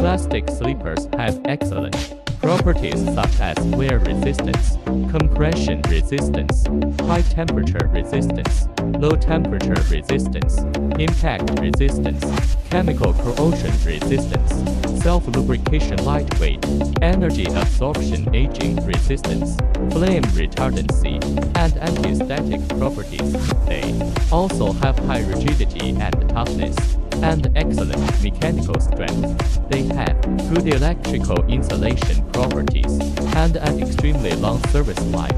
Plastic sleepers have excellent properties such as wear resistance, compression resistance, high temperature resistance, low temperature resistance, impact resistance, chemical corrosion resistance, self-lubrication lightweight, energy absorption aging resistance, flame retardancy, and anti-static properties. They also have high rigidity and toughness, and excellent mechanical strength. They have good electrical insulation properties and an extremely long service life.